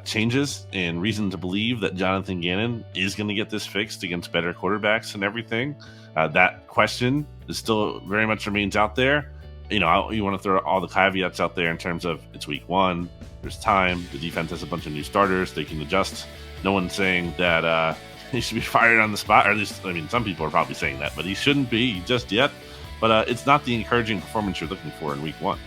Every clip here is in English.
changes and reason to believe that Jonathan Gannon is going to get this fixed against better quarterbacks and everything. That question is still very much remains out there. You want to throw all the caveats out there in terms of it's week one, there's time, the defense has a bunch of new starters, they can adjust. No one's saying that he should be fired on the spot, or at least, some people are probably saying that, but he shouldn't be just yet. But it's not the encouraging performance you're looking for in week one.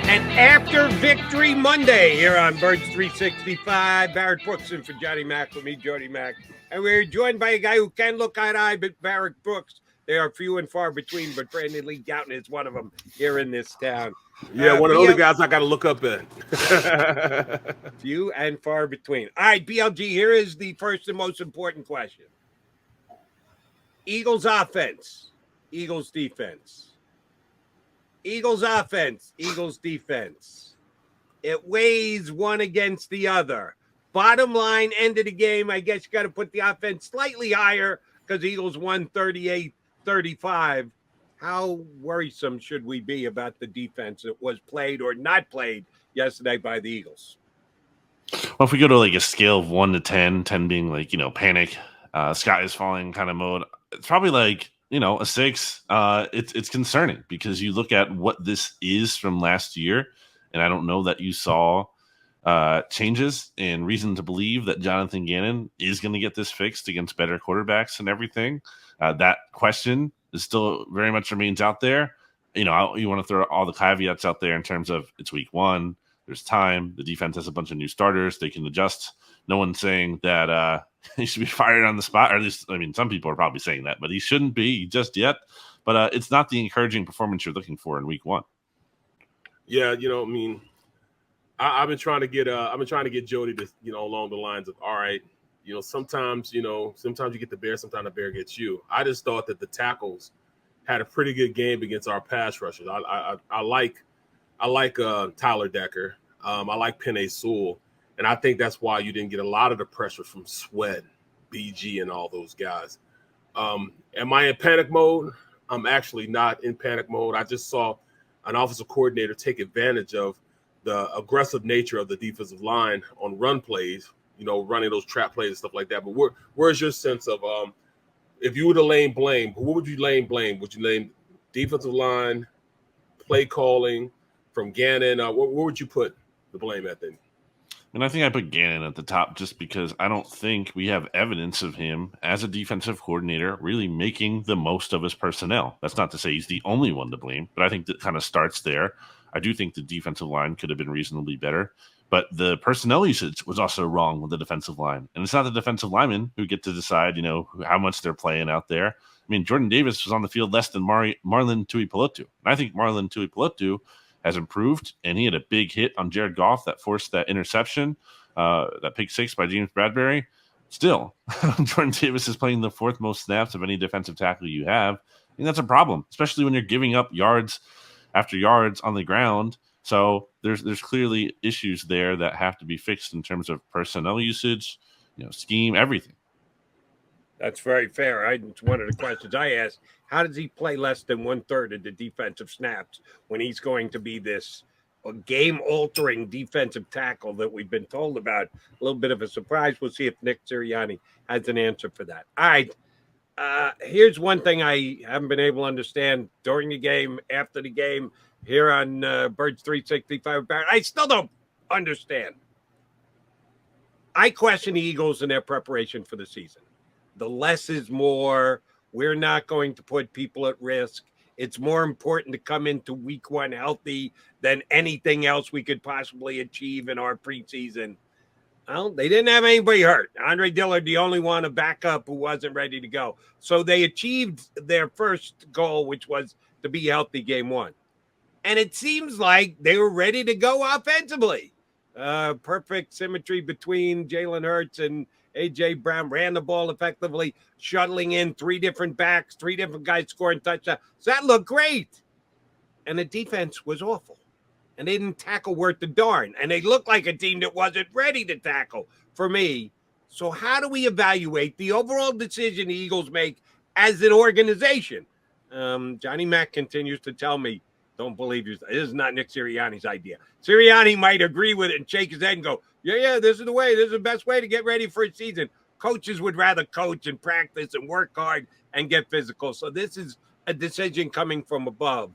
And after Victory Monday here on Birds 365, Barrett Brooks in for Johnny Mac with me, Jody Mac. And we're joined by a guy who can look eye-to-eye, but Barrett Brooks. They are few and far between, but Brandon Lee Gowton is one of them here in this town. Yeah, one of the other guys I got to look up at. Few and far between. All right, BLG, here is the first and most important question. Eagles offense, Eagles defense. Eagles offense, Eagles defense. It weighs one against the other. Bottom line, end of the game, I guess you got to put the offense slightly higher because Eagles won 38-35. How worrisome should we be about the defense that was played or not played yesterday by the Eagles? Well, if we go to like a scale of 1 to 10, 10 being like, panic, sky is falling kind of mode, it's probably like, a 6. It's concerning because you look at what this is from last year, and I don't know that you saw changes and reason to believe that Jonathan Gannon is going to get this fixed against better quarterbacks and everything. That question is still very much remains out there. You want to throw all the caveats out there in terms of it's week one, there's time, the defense has a bunch of new starters, they can adjust. No one's saying that he should be fired on the spot, or at least, some people are probably saying that, but he shouldn't be just yet. But it's not the encouraging performance you're looking for in week one. Yeah, I've been trying to get Jody to, along the lines of, all right, sometimes you get the bear, sometimes the bear gets you. I just thought that the tackles had a pretty good game against our pass rushers. I like Tyler Decker. I like Penei Sewell. And I think that's why you didn't get a lot of the pressure from Sweat, BG, and all those guys. Am I in panic mode? I'm actually not in panic mode. I just saw an offensive coordinator take advantage of the aggressive nature of the defensive line on run plays, running those trap plays and stuff like that. But where's your sense of if you were to lay blame, who would you lay blame? Would you lay defensive line, play calling from Gannon? Where would you put the blame at then? And I think I put Gannon at the top just because I don't think we have evidence of him as a defensive coordinator really making the most of his personnel. That's not to say he's the only one to blame, but I think that kind of starts there. I do think the defensive line could have been reasonably better, but the personnel usage was also wrong with the defensive line. And it's not the defensive linemen who get to decide, how much they're playing out there. Jordan Davis was on the field less than Marlon Tuipulotu. And I think Marlon Tuipulotu has improved, and he had a big hit on Jared Goff that forced that interception, that pick six by James Bradbury. Still, Jordan Davis is playing the fourth most snaps of any defensive tackle you have. I think that's a problem, especially when you're giving up yards after yards on the ground. So there's clearly issues there that have to be fixed in terms of personnel usage, scheme, everything. That's very fair. It's one of the questions I asked. How does he play less than 1/3 of the defensive snaps when he's going to be this game-altering defensive tackle that we've been told about? A little bit of a surprise. We'll see if Nick Sirianni has an answer for that. All right. Here's one thing I haven't been able to understand during the game, after the game, here on Birds 365. I still don't understand. I question the Eagles in their preparation for the season. The less is more. We're not going to put people at risk. It's more important to come into week one healthy than anything else we could possibly achieve in our preseason. Well, they didn't have anybody hurt. Andre Dillard, the only one, a backup who wasn't ready to go. So they achieved their first goal, which was to be healthy game one. And it seems like they were ready to go offensively. Perfect symmetry between Jalen Hurts and A.J. Brown, ran the ball effectively, shuttling in 3 different backs, 3 different guys scoring touchdowns. So that looked great. And the defense was awful. And they didn't tackle worth the darn. And they looked like a team that wasn't ready to tackle for me. So how do we evaluate the overall decision the Eagles make as an organization? Johnny Mack continues to tell me, don't believe you. This is not Nick Sirianni's idea. Sirianni might agree with it and shake his head and go, yeah, this is the way. This is the best way to get ready for a season. Coaches would rather coach and practice and work hard and get physical. So this is a decision coming from above.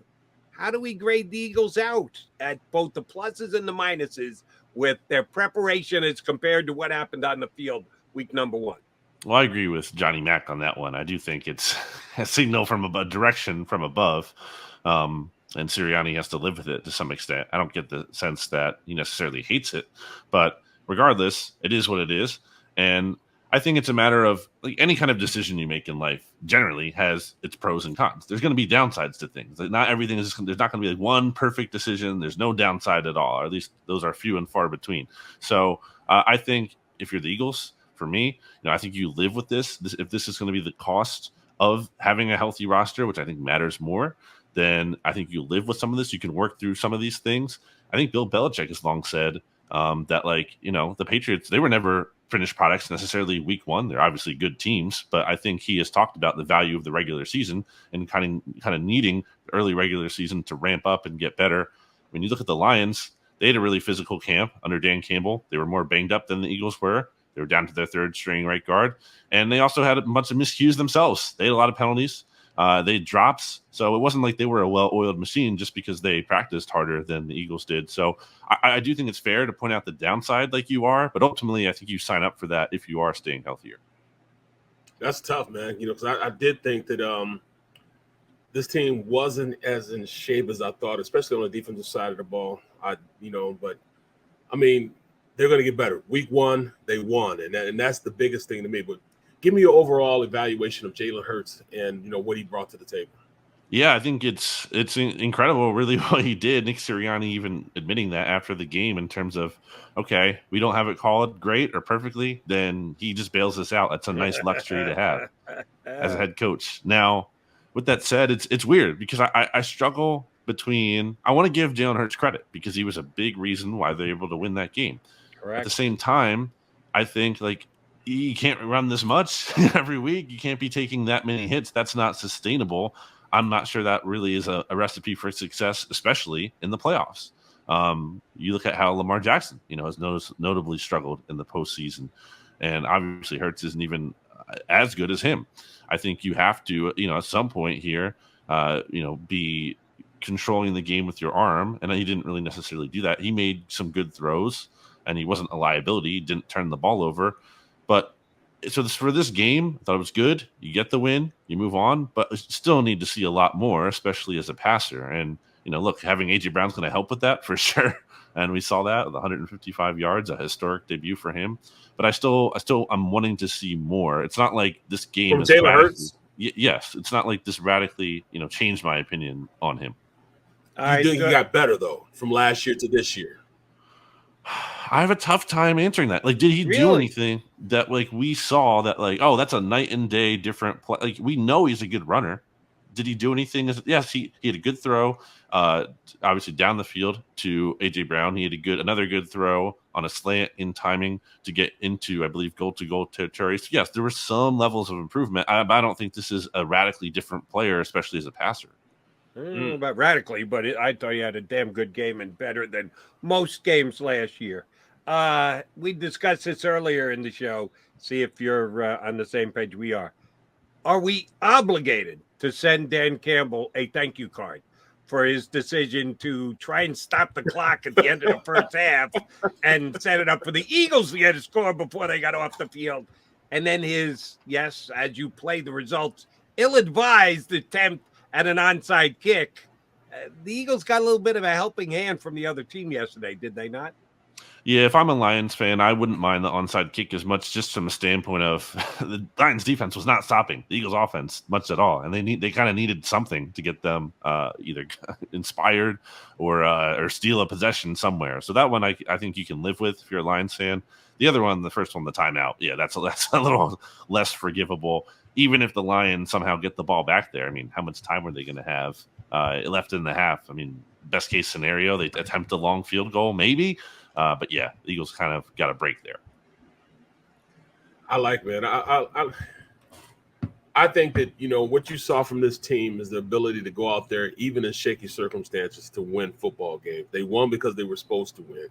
How do we grade the Eagles out at both the pluses and the minuses with their preparation as compared to what happened on the field week number 1? Well, I agree with Johnny Mack on that one. I do think it's a signal from a direction from above, and Sirianni has to live with it to some extent. I don't get the sense that he necessarily hates it, but regardless, it is what it is. And I think it's a matter of like any kind of decision you make in life generally has its pros and cons. There's going to be downsides to things. Like not everything is, there's not going to be like one perfect decision. There's no downside at all, or at least those are few and far between. So I think if you're the Eagles, for me, I think you live with this. If this is going to be the cost of having a healthy roster, which I think matters more, then I think you live with some of this. You can work through some of these things. I think Bill Belichick has long said that, like, the Patriots, they were never finished products necessarily week 1. They're obviously good teams, but I think he has talked about the value of the regular season and kind of needing the early regular season to ramp up and get better. When you look at the Lions, they had a really physical camp under Dan Campbell. They were more banged up than the Eagles were. They were down to their 3rd string right guard. And they also had a bunch of miscues themselves. They had a lot of penalties. They had drops. So it wasn't like they were a well-oiled machine just because they practiced harder than the Eagles did. So I do think it's fair to point out the downside like you are. But ultimately, I think you sign up for that if you are staying healthier. That's tough, man. Because I did think that this team wasn't as in shape as I thought, especially on the defensive side of the ball. But I mean, they're going to get better. Week 1, they won, and that's the biggest thing to me. But give me your overall evaluation of Jalen Hurts and what he brought to the table. Yeah, I think it's incredible, really, what he did. Nick Sirianni even admitting that after the game in terms of, okay, we don't have it called great or perfectly, then he just bails us out. That's a nice luxury to have as a head coach. Now, with that said, it's weird because I struggle between – I want to give Jalen Hurts credit because he was a big reason why they were able to win that game. Correct. At the same time, I think, like, you can't run this much every week. You can't be taking that many hits. That's not sustainable. I'm not sure that really is a recipe for success, especially in the playoffs. You look at how Lamar Jackson, has notably struggled in the postseason, and obviously Hurts isn't even as good as him. I think you have to, at some point here, be controlling the game with your arm, and he didn't really necessarily do that. He made some good throws, and he wasn't a liability. He didn't turn the ball over, but. So for this game, I thought it was good. You get the win, you move on, but still need to see a lot more, especially as a passer. And, look, having A.J. Brown's going to help with that for sure. And we saw that with 155 yards, a historic debut for him. But I'm wanting to see more. It's not like this game from Jalen Hurts. Yes, it's not like this radically, changed my opinion on him. You think he got better though from last year to this year? I have a tough time answering that. Like, did he do anything that, like, we saw that, like, oh, that's a night and day different play? Like, we know he's a good runner. Did he do anything? Yes, he had a good throw, obviously down the field to A.J. Brown. He had another good throw on a slant in timing to get into, I believe, goal-to-goal territory. So, yes, there were some levels of improvement. I don't think this is a radically different player, especially as a passer. I don't know about radically, but I thought he had a damn good game and better than most games last year. We discussed this earlier in the show. See if you're on the same page we are. Are we obligated to send Dan Campbell a thank you card for his decision to try and stop the clock at the end of the first half and set it up for the Eagles to get a score before they got off the field? And then as you play the results, ill-advised attempt at an onside kick. The Eagles got a little bit of a helping hand from the other team yesterday, did they not? Yeah, if I'm a Lions fan, I wouldn't mind the onside kick as much, just from a standpoint of the Lions defense was not stopping the Eagles offense much at all, and they kind of needed something to get them either inspired or steal a possession somewhere. So that one I think you can live with if you're a Lions fan. The other one, the first one, the timeout, yeah, that's a little less forgivable. Even if the Lions somehow get the ball back there, I mean, how much time were they going to have left in the half? I mean, best case scenario, they attempt a long field goal, maybe. But yeah, the Eagles kind of got a break there. I like, man. I think that, what you saw from this team is the ability to go out there, even in shaky circumstances, to win football games. They won because they were supposed to win.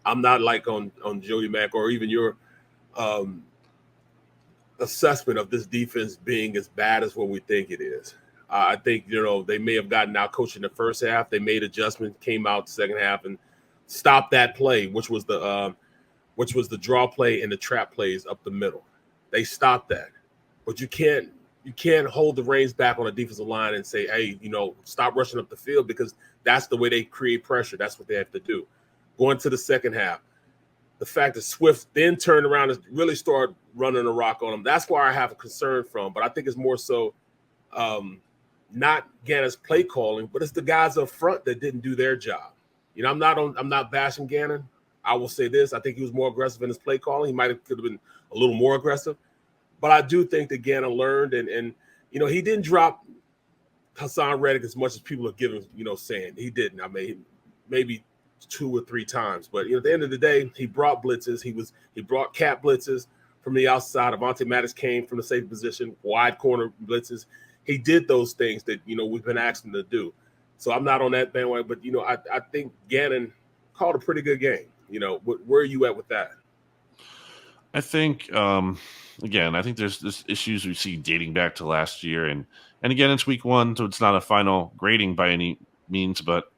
I'm not like on Jody Mack or even your assessment of this defense being as bad as what we think it is. I think, they may have gotten out coached in the first half. They made adjustments, came out the second half and stopped that play, which was the draw play and the trap plays up the middle. They stopped that. But you can't hold the reins back on a defensive line and say, hey, stop rushing up the field, because that's the way they create pressure. That's what they have to do. Going to the second half, the fact that Swift then turned around and really started running a rock on them, that's where I have a concern from. But I think it's more so not Gannon's play calling, but it's the guys up front that didn't do their job. I'm not bashing Gannon. I will say this: I think he was more aggressive in his play calling. He could have been a little more aggressive, but I do think that Gannon learned, and he didn't drop Hassan Reddick as much as people are giving, saying he didn't. I mean, maybe 2 or 3 times, but at the end of the day, he brought blitzes. He brought cat blitzes from the outside. Avonte Maddox came from the safety position, wide corner blitzes. He did those things that we've been asking him to do. So I'm not on that bandwagon, but I think Gannon called a pretty good game. Where are you at with that? I think again, I think there's issues we see dating back to last year, and again, it's week 1, so it's not a final grading by any means, but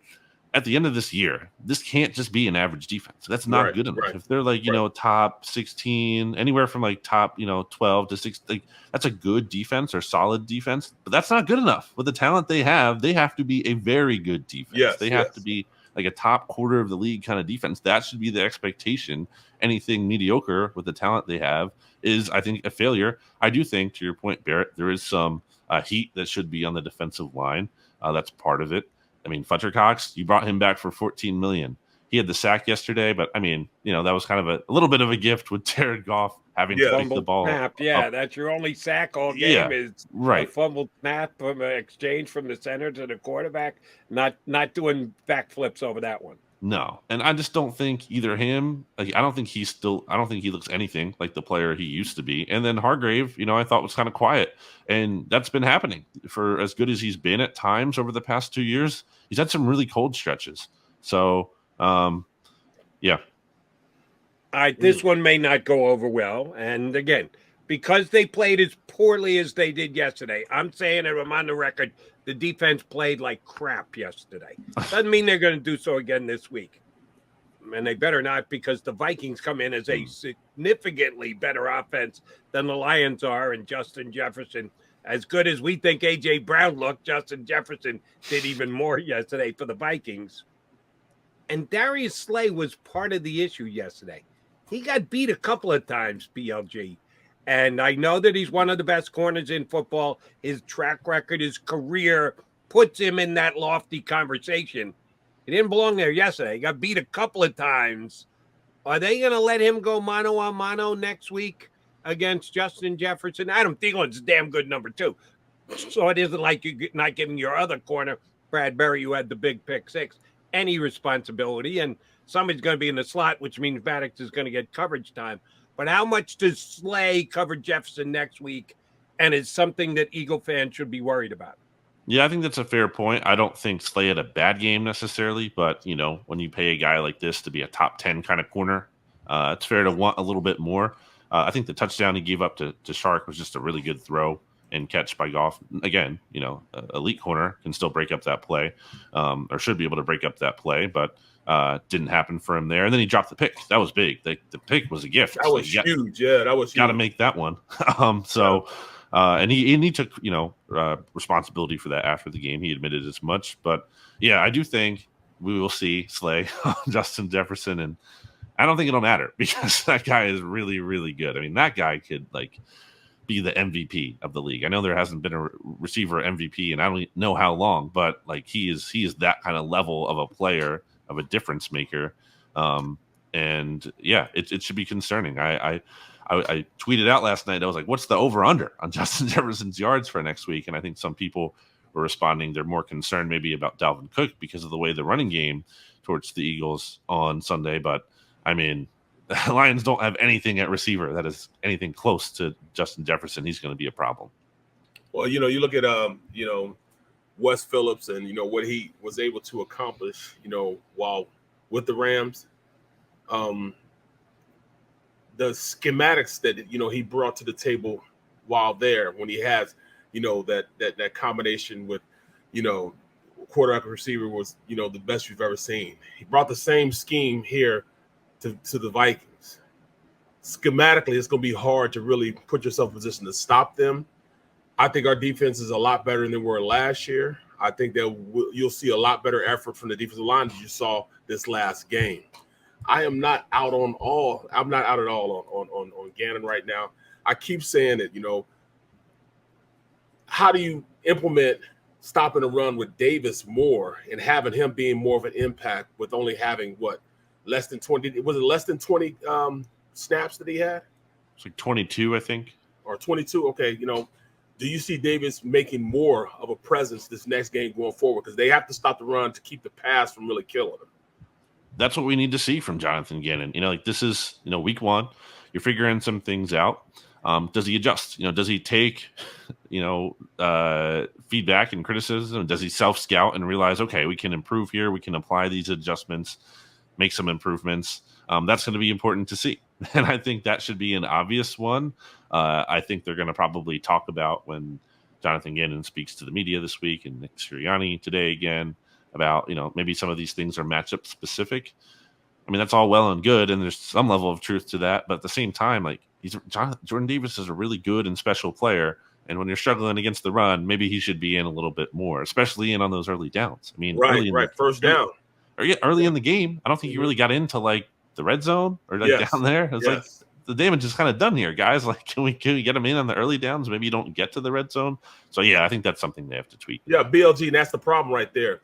at the end of this year, this can't just be an average defense. That's not good enough. If they're like, top 16, anywhere from like top, 12 to 6, like that's a good defense or solid defense, but that's not good enough. With the talent they have to be a very good defense. They have to be like a top quarter of the league kind of defense. That should be the expectation. Anything mediocre with the talent they have is, I think, a failure. I do think, to your point, Barrett, there is some heat that should be on the defensive line. That's part of it. I mean, Fletcher Cox, you brought him back for $14 million. He had the sack yesterday, but I mean, that was kind of a little bit of a gift with Jared Goff having to pick the ball. Snap. Yeah, that's your only sack all game is a fumbled snap from an exchange from the center to the quarterback. Not doing backflips over that one. No, and I just don't think either him. Like, I don't think he looks anything like the player he used to be. And then Hargrave, I thought was kind of quiet, and that's been happening for as good as he's been at times over the past 2 years. He's had some really cold stretches. So, yeah. All right, this one may not go over well, and again, because they played as poorly as they did yesterday, I'm saying it. I'm on the record. The defense played like crap yesterday. Doesn't mean they're going to do so again this week. And they better not, because the Vikings come in as a significantly better offense than the Lions are. And Justin Jefferson, as good as we think A.J. Brown looked, Justin Jefferson did even more yesterday for the Vikings. And Darius Slay was part of the issue yesterday. He got beat a couple of times, BLG. And I know that he's one of the best corners in football. His track record, his career puts him in that lofty conversation. He didn't belong there yesterday. He got beat a couple of times. Are they going to let him go mano a mano next week against Justin Jefferson? Adam Thielen's a damn good number 2. So it isn't like you're not giving your other corner, Brad Berry, who had the big pick 6, any responsibility. And somebody's going to be in the slot, which means Maddox is going to get coverage time. But how much does Slay cover Jefferson next week? And is something that Eagle fans should be worried about? Yeah, I think that's a fair point. I don't think Slay had a bad game necessarily, but, when you pay a guy like this to be a top 10 kind of corner, it's fair to want a little bit more. I think the touchdown he gave up to Shark was just a really good throw and catch by Goff. Again, elite corner can still break up that play, or should be able to break up that play, but didn't happen for him there. And then he dropped the pick. That was big. The pick was a gift. That was huge. Yeah, that was huge. Got to make that one. And he took, responsibility for that after the game. He admitted as much. But, yeah, I do think we will see Slay, Justin Jefferson, and I don't think it'll matter because that guy is really, really good. I mean, that guy could, be the MVP of the league. I know there hasn't been a receiver MVP, and I don't know how long, but, he is that kind of level of a player, of a difference maker. And, yeah, it should be concerning. I tweeted out last night. I was like, what's the over-under on Justin Jefferson's yards for next week? And I think some people were responding. They're more concerned maybe about Dalvin Cook because of the way the running game towards the Eagles on Sunday. But, I mean, the Lions don't have anything at receiver that is anything close to Justin Jefferson. He's going to be a problem. Well, you look at Wes Phillips and what he was able to accomplish, while with the Rams. The schematics that he brought to the table while there, when he has that combination with quarterback and receiver was the best we've ever seen. He brought the same scheme here to the Vikings. Schematically, it's going to be hard to really put yourself in position to stop them. I think our defense is a lot better than they were last year. I think that you'll see a lot better effort from the defensive line as you saw this last game. I am not out at all on Gannon right now. I keep saying it, how do you implement stopping the run with Davis more and having him being more of an impact with only having less than 20? Was it less than 20 snaps that he had? It's like 22, I think. Or 22. Okay. Do you see Davis making more of a presence this next game going forward? Because they have to stop the run to keep the pass from really killing him. That's what we need to see from Jonathan Gannon. This is, week one. You're figuring some things out. Does he adjust? Does he take, feedback and criticism? Does he self-scout and realize, okay, we can improve here. We can apply these adjustments, make some improvements. That's going to be important to see. And I think that should be an obvious one. I think they're going to probably talk about when Jonathan Gannon speaks to the media this week and Nick Sirianni today again about, maybe some of these things are matchup specific. I mean, that's all well and good, and there's some level of truth to that. But at the same time, Jordan Davis is a really good and special player. And when you're struggling against the run, maybe he should be in a little bit more, especially in on those early downs. I mean, first down. Early in the game, I don't think he really got into the red zone or down there. It was the damage is kind of done here, guys. Can we get him in on the early downs? Maybe you don't get to the red zone. So yeah, I think that's something they have to tweak. Yeah, BLG, and that's the problem right there.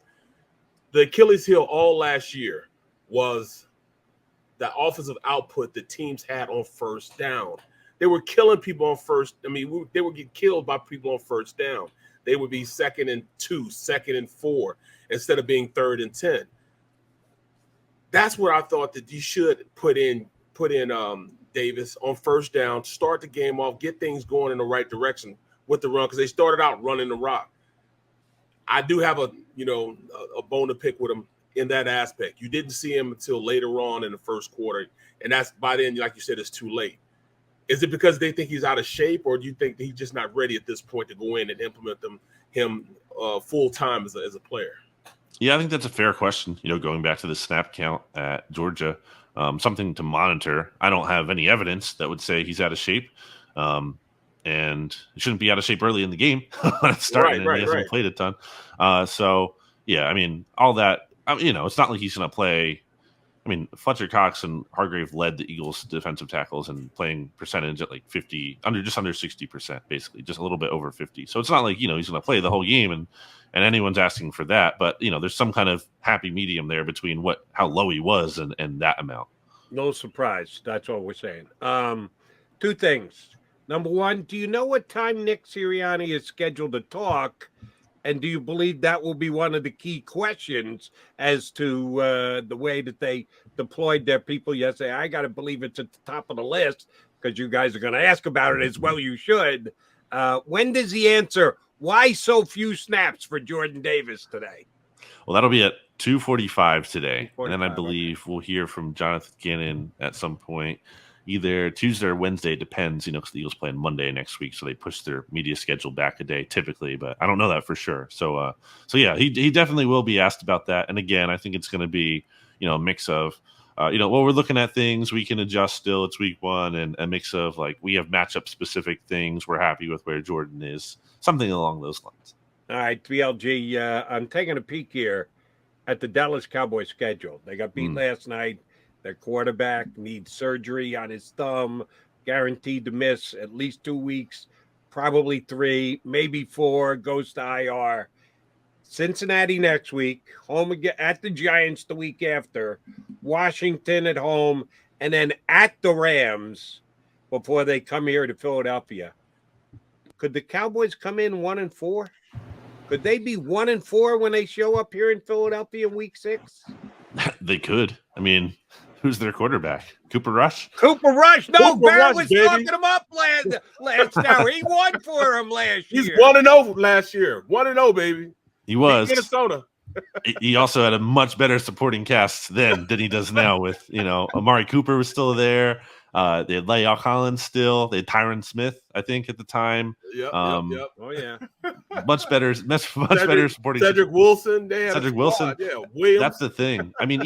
The Achilles heel all last year was the offensive output the teams had on first down. They were killing people on first. I mean, they would get killed by people on first down. They would be 2nd and 2, 2nd and 4, instead of being 3rd and 10. That's where I thought that you should put in Davis on first down, start the game off, get things going in the right direction with the run, because they started out running the rock. I do have a bone to pick with him in that aspect. You didn't see him until later on in the first quarter, and that's by then, like you said, it's too late. Is it because they think he's out of shape, or do you think he's just not ready at this point to go in and implement him full time as a player? Yeah, I think that's a fair question. Going back to the snap count at Georgia, something to monitor. I don't have any evidence that would say he's out of shape. And he shouldn't be out of shape early in the game when it's starting, and he hasn't played a ton. So, yeah, I mean, all that, it's not like he's going to play. I mean, Fletcher Cox and Hargrave led the Eagles' defensive tackles and playing percentage at like 50, just under 60%, basically, just a little bit over 50. So it's not like, he's going to play the whole game and anyone's asking for that. But, there's some kind of happy medium there between how low he was and that amount. No surprise. That's all we're saying. Two things. Number one, do you know what time Nick Sirianni is scheduled to talk? And do you believe that will be one of the key questions as to the way that they deployed their people yesterday? I got to believe it's at the top of the list because you guys are going to ask about it as well. You should. When does he answer why so few snaps for Jordan Davis today? Well, that'll be at 2:45 today. And then I believe we'll hear from Jonathan Gannon at some point. Either Tuesday or Wednesday, depends, because the Eagles play on Monday next week, so they push their media schedule back a day typically, but I don't know that for sure. So yeah, he definitely will be asked about that. And again, I think it's going to be, a mix of, we're looking at things, we can adjust still. It's week one, and a mix of we have matchup specific things. We're happy with where Jordan is, something along those lines. All right, BLG, I'm taking a peek here at the Dallas Cowboys schedule. They got beat last night. Their quarterback needs surgery on his thumb, guaranteed to miss at least 2 weeks, probably 3, maybe 4, goes to IR. Cincinnati next week, home again at the Giants the week after, Washington at home, and then at the Rams before they come here to Philadelphia. Could the Cowboys come in 1-4? Could they be 1-4 when they show up here in Philadelphia in week 6? They could. I mean, Who's their quarterback? Cooper Rush? Cooper Rush. No, Cooper Barrett Rush, was baby. talking him up last hour. He won for him last He's year. 1-0 last year. 1-0, baby. He was. Minnesota. He also had a much better supporting cast then than he does now with, Amari Cooper was still there. They had La'el Collins still. They had Tyron Smith, I think, at the time. Yep. Oh, yeah. Much better supporting. Cedric Wilson. They had Cedric a Wilson. squad. Yeah, Williams. That's the thing. I mean,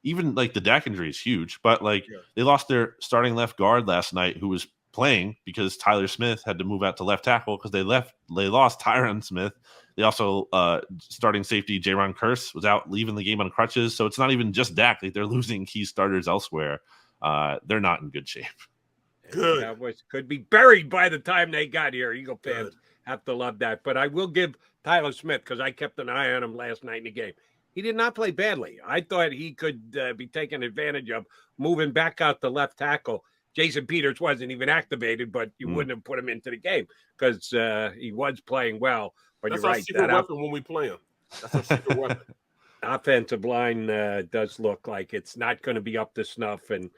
even like the Dak injury is huge, but they lost their starting left guard last night who was playing because Tyler Smith had to move out to left tackle because they lost Tyron Smith. They also starting safety Jaron Kearse was out leaving the game on crutches. So it's not even just Dak. Like, they're losing key starters elsewhere. They're not in good shape. Good. Cowboys could be buried by the time they got here. Eagle fans have to love that. But I will give Tyler Smith, because I kept an eye on him last night in the game. He did not play badly. I thought he could be taken advantage of moving back out the left tackle. Jason Peters wasn't even activated, but you wouldn't have put him into the game because he was playing well. But That's you're our right. secret weapon when we play him. That's our secret weapon. Offensive line does look like it's not going to be up to snuff and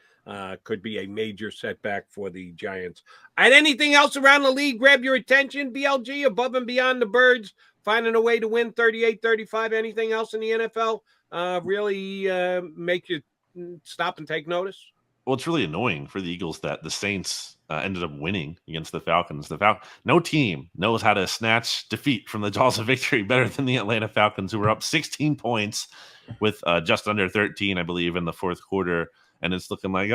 could be a major setback for the Giants. And anything else around the league grab your attention, BLG, above and beyond the Birds, finding a way to win 38-35? Anything else in the NFL really make you stop and take notice? Well, it's really annoying for the Eagles that the Saints ended up winning against the Falcons. No team knows how to snatch defeat from the jaws of victory better than the Atlanta Falcons, who were up 16 points with just under 13, I believe, in the fourth quarter. And it's looking like,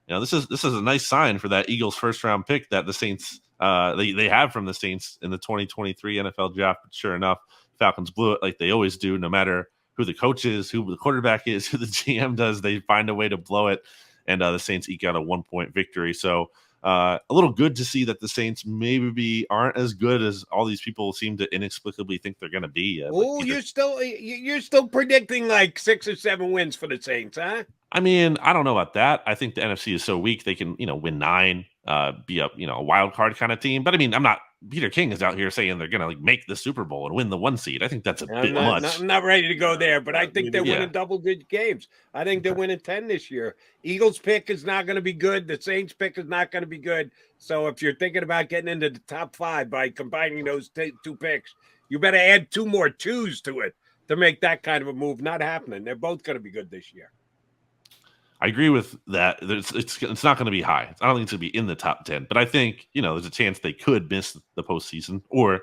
this is a nice sign for that Eagles first round pick that the Saints they have from the Saints in the 2023 NFL draft. But sure enough, Falcons blew it like they always do. No matter who the coach is, who the quarterback is, who the GM does, they find a way to blow it. And the Saints eke out a 1-point victory. So a little good to see that the Saints maybe aren't as good as all these people seem to inexplicably think they're going to be. Oh, you're still predicting like 6 or 7 wins for the Saints, huh? I mean, I don't know about that. I think the NFC is so weak they can, win 9, be a wild card kind of team. But I mean, Peter King is out here saying they're going to make the Super Bowl and win the 1 seed. I think that's a bit much. I'm not ready to go there, but I think they're winning double-digit games. I think they're winning 10 this year. Eagles pick is not going to be good. The Saints pick is not going to be good. So if you're thinking about getting into the top 5 by combining those 2 picks, you better add 2 more 2s to it to make that kind of a move. Not happening. They're both going to be good this year. I agree with that. It's not going to be high. I don't think it's going to be in the top 10, but I think, there's a chance they could miss the postseason or,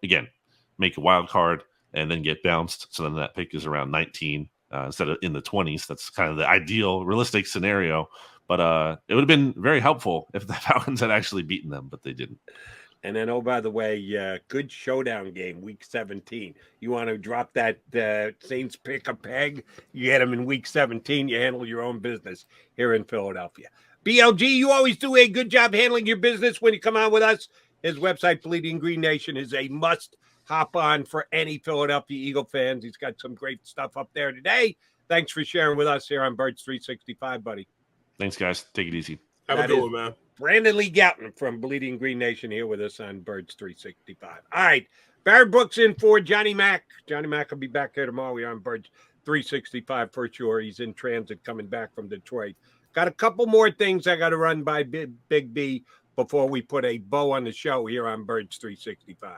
again, make a wild card and then get bounced. So then that pick is around 19 instead of in the 20s. That's kind of the ideal, realistic scenario. But it would have been very helpful if the Falcons had actually beaten them, but they didn't. And then, by the way, good showdown game, week 17. You want to drop that Saints pick a peg, you get them in week 17, you handle your own business here in Philadelphia. BLG, you always do a good job handling your business when you come on with us. His website, Bleeding Green Nation, is a must hop on for any Philadelphia Eagle fans. He's got some great stuff up there today. Thanks for sharing with us here on Birds 365, buddy. Thanks, guys. Take it easy. Have a good one, man. Brandon Lee Gowton from Bleeding Green Nation here with us on Birds 365. All right. Barrett Brooks in for Johnny Mac. Johnny Mac will be back here tomorrow. We're on Birds 365 for sure. He's in transit coming back from Detroit. Got a couple more things I got to run by Big B before we put a bow on the show here on Birds 365.